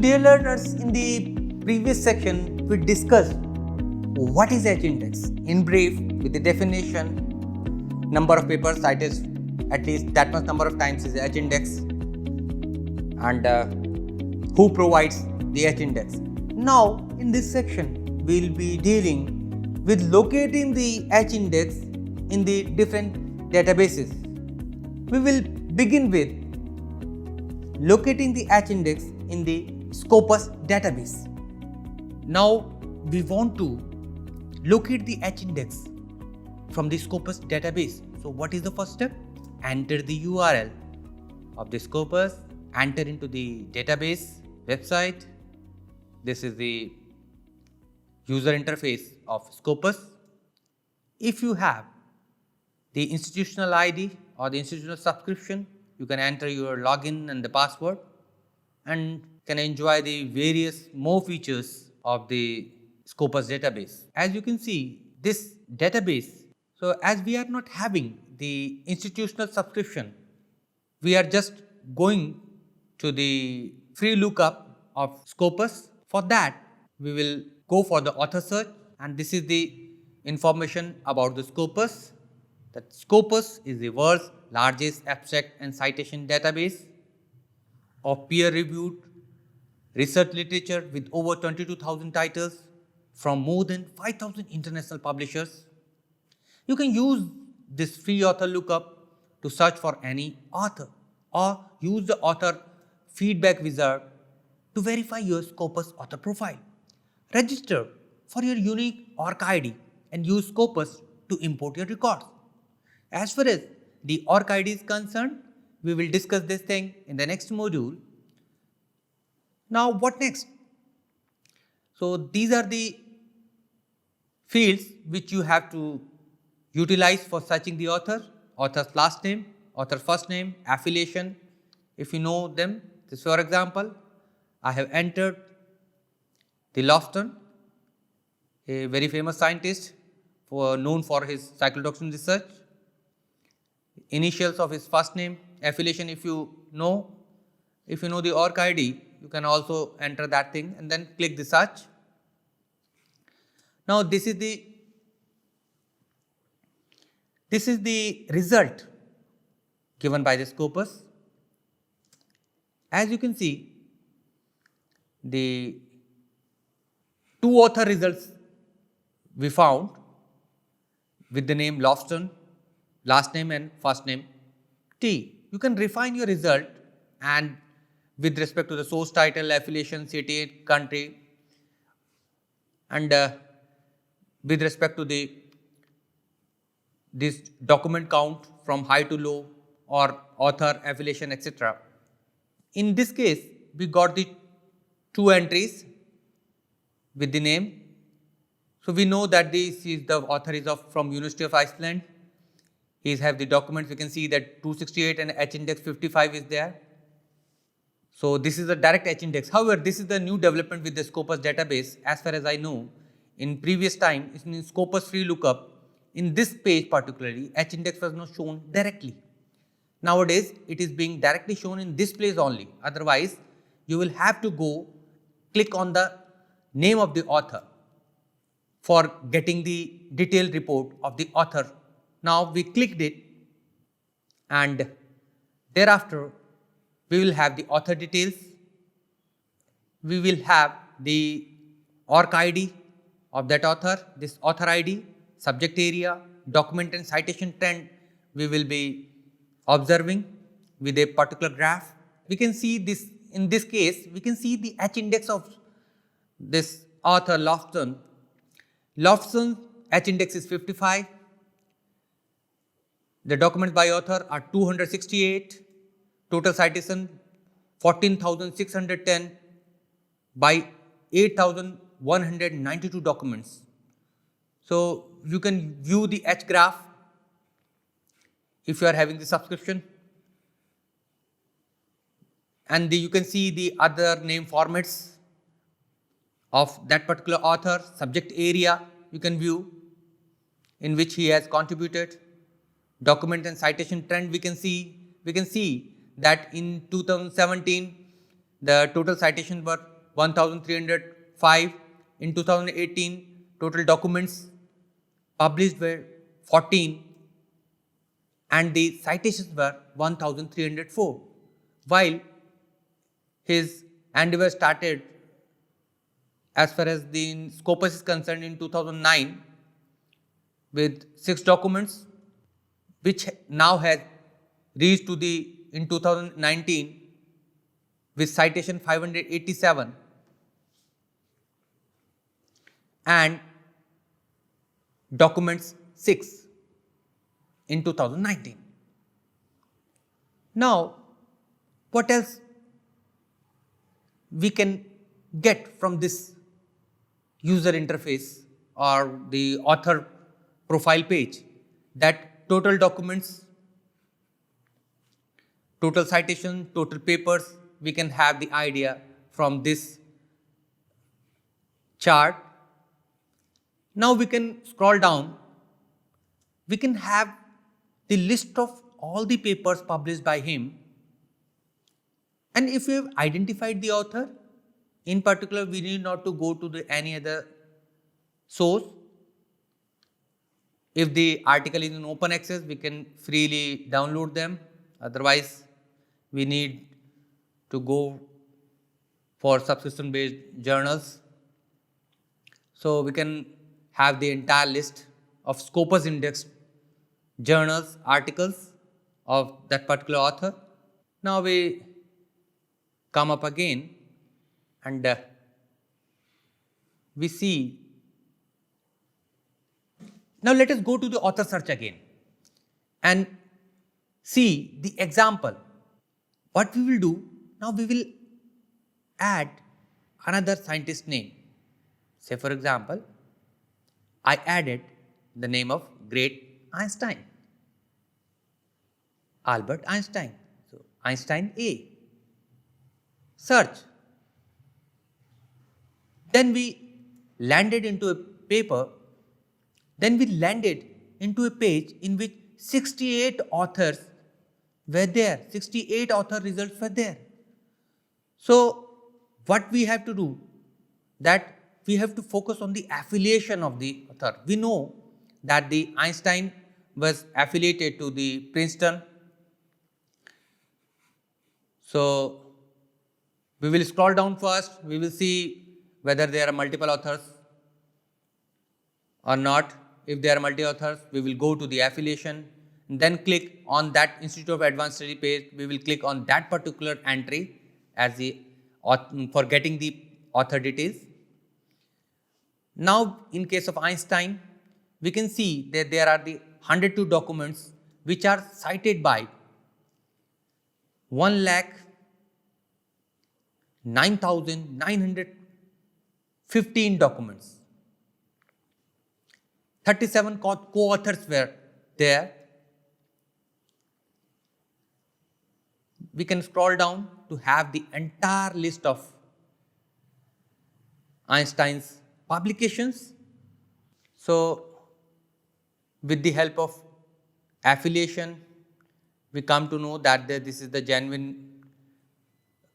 dear learners, in the previous section, we discussed what is H-index. In brief, with the definition, number of papers cited at least that much number of times is H-index, and who provides the H-index. Now, in this section, we will be dealing with locating the H-index in the different databases. We will begin with locating the H-index in the Scopus database. Now, we want to locate the H-index from the Scopus database. So, what is the first step? Enter the URL of the Scopus, enter into the database website. This is the user interface of Scopus. If you have the institutional ID or the institutional subscription, you can enter your login and the password and can enjoy the various more features of the Scopus database. As you can see, this database, so as we are not having the institutional subscription, we are just going to the free lookup of Scopus. For that, we will go for the author search, and this is the information about the Scopus. That Scopus is the world's largest abstract and citation database of peer-reviewed research literature with over 22,000 titles from more than 5,000 international publishers. You can use this free author lookup to search for any author, or use the author feedback wizard to verify your Scopus author profile. Register for your unique ORC-ID and use Scopus to import your records. As far as the ORC-ID is concerned, we will discuss this thing in the next module. Now, what next? So, these are the fields which you have to utilize for searching the author: author's last name, author's first name, affiliation, if you know them. This, for example, I have entered the Lofton, a very famous scientist known for his cyclotoxin research. Initials of his first name, affiliation, if you know the ORC-ID, you can also enter that thing and then click the search. Now, this is the result given by the Scopus. As you can see, the two author results we found with the name Lofton, last name and first name T. You can refine your result and with respect to the source title, affiliation, city, country, and with respect to this document count from high to low, or author, affiliation, etc. In this case, we got the two entries with the name. So, we know that the author is from University of Iceland. He have the documents. We can see that 268 and H-index 55 is there. So, this is a direct H-index. However, this is the new development with the Scopus database. As far as I know, in previous time, in Scopus free lookup, in this page particularly, H-index was not shown directly. Nowadays, it is being directly shown in this place only. Otherwise, you will have to go click on the name of the author for getting the detailed report of the author. Now, we clicked it, and thereafter, we will have the author details. We will have the ORC-ID of that author, this author ID, subject area, document and citation trend we will be observing with a particular graph. We can see this, in this case, we can see the H-index of this author Lofton. Lofton's H-index is 55. The documents by author are 268. Total citation 14,610 by 8,192 documents. So, you can view the H graph if you are having the subscription, and you can see the other name formats of that particular author. Subject area you can view in which he has contributed. Document and citation trend we can see that in 2017 the total citations were 1305. In 2018, total documents published were 14 and the citations were 1304. While his endeavor started as far as the Scopus is concerned in 2009 with 6 documents, which now has reached to the in 2019 with citation 587 and documents 6 in 2019. Now, what else we can get from this user interface or the author profile page? That total documents, total citation, total papers, we can have the idea from this chart. Now we can scroll down, we can have the list of all the papers published by him, and if we have identified the author, in particular we need not to go to any other source. If the article is in open access, we can freely download them, otherwise we need to go for subscription based journals. So we can have the entire list of Scopus indexed journals, articles of that particular author. Now we come up again and we see. Now let us go to the author search again and see the example. What we will do, now we will add another scientist name. Say for example, I added the name of great Einstein, Albert Einstein. So Einstein A. Search. Then we landed into a paper. Then we landed into a page in which 68 authors were there. 68 author results were there. So what we have to do, that we have to focus on the affiliation of the author. We know that the Einstein was affiliated to the Princeton. So we will scroll down first. We will see whether there are multiple authors or not. If there are multiple authors, we will go to the affiliation, and then click on that Institute of Advanced Study page. We will click on that particular entry as the for getting the author details. Now, in case of Einstein, we can see that there are the 102 documents which are cited by 1,09,915 documents. 37 co-authors were there. We can scroll down to have the entire list of Einstein's publications. So, with the help of affiliation, we come to know that this is the genuine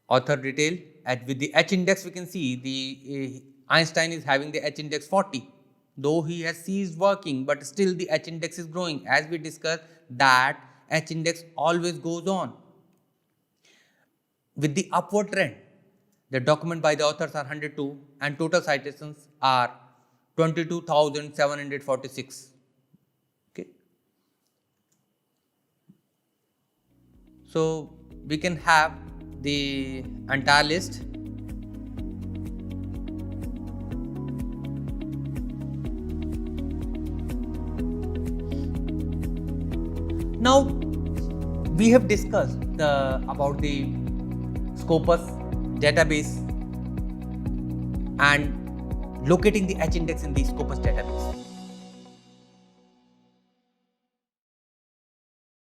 author detail. And with the H index, we can see the Einstein is having the H index 40. Though he has ceased working, but still the H index is growing. As we discussed, that H index always goes on. With the upward trend, the document by the authors are 102 and total citations are 22,746. Okay. So we can have the entire list. Now we have discussed about the Scopus database and locating the H index in the Scopus database.